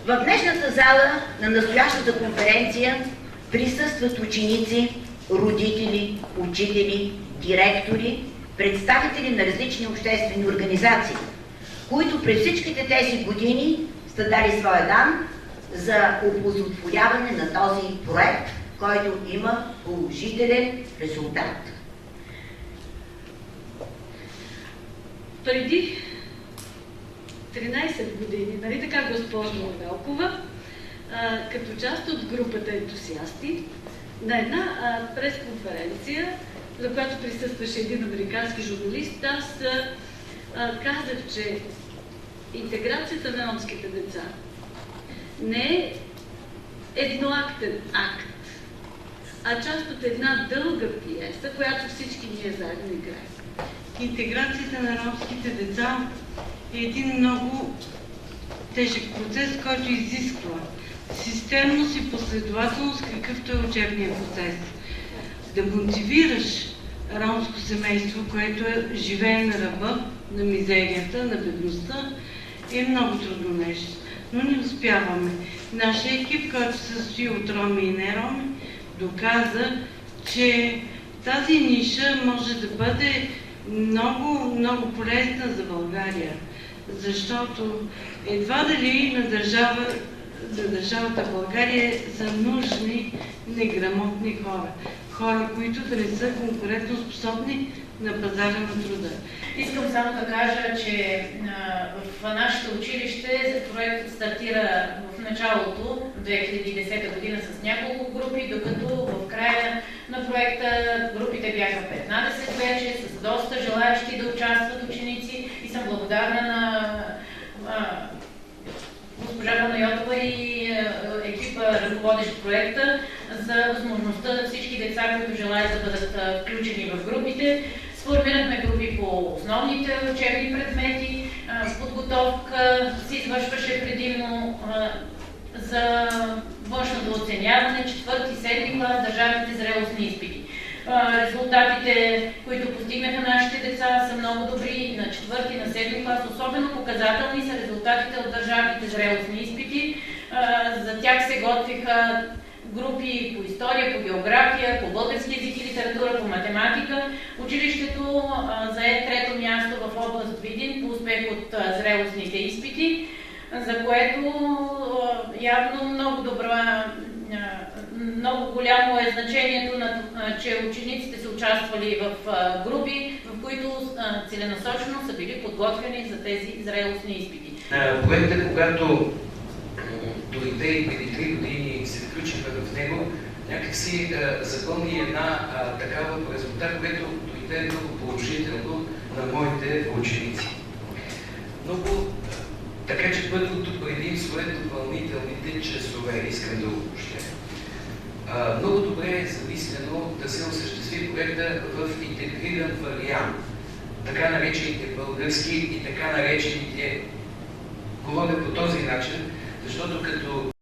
В днешната зала на настоящата конференция присъстват ученици, родители, учители, директори, представители на различни обществени организации, които през всичките тези години са дали своя дан за оползотворяване на този проект, който има положителен резултат. Преди 13 години, нали така, госпожо Велкова, като част от групата ентусиасти, на една пресконференция, за която присъстваше един американски журналист, аз казах, че интеграцията на ромските деца не е едноактен акт, а част от една дълга пиеса, която всички ние заедно играем. Интеграцията на ромските деца е един много тежък процес, който изисква системност и последователност, какъвто е учебният процес. Да мотивираш ромско семейство, което живее на ръба, на мизерията, на бедността, е много трудно нещо. Но не успяваме. Нашия екип, който се състои от роми и нероми, доказа, че тази ниша може да бъде много, много полезна за България. Защото едва дали на държавата България са нужни неграмотни хора. Хора, които да не са конкурентно способни на пазара на труда. Искам само да кажа, че в нашето училище проектът стартира в началото, 2010 година, с няколко групи, докато в края на проекта групите бяха 15 вече, с доста желаящи да участват ученици и съм благодарна на госпожа Панайотова и екипа, ръководещ проекта, за възможността на всички деца, които желаят да бъдат включени в групите. Сформирахме групи по основните учебни предмети. Подготовка се извършваше предимно за външното оценяване, 4-7 клас, държавните зрелостни изпити. Резултатите, които постигнаха нашите деца, са много добри. На 4-ти, на 7 клас особено показателни са резултатите от държавните зрелостни изпити. За тях се готвиха групи по история, по география, по български език и литература, по математика. Училището зае 3-то място в област Видин по успех от зрелостните изпити, за което явно много голямо е значението, че учениците са участвали в групи, в които целенасочено са били подготвени за тези зрелостни изпити. Проектът, когато дойде и преди 3 години се включиха в него, някакси запълни една такава резултат, което дойде много положително на моите ученици. Така че първото предимство е допълнителните часове, искам да обобщя. Много добре е замислено да се осъществи проекта в интегриран вариант. Така наречените български и така наречените, говоря по този начин, защото като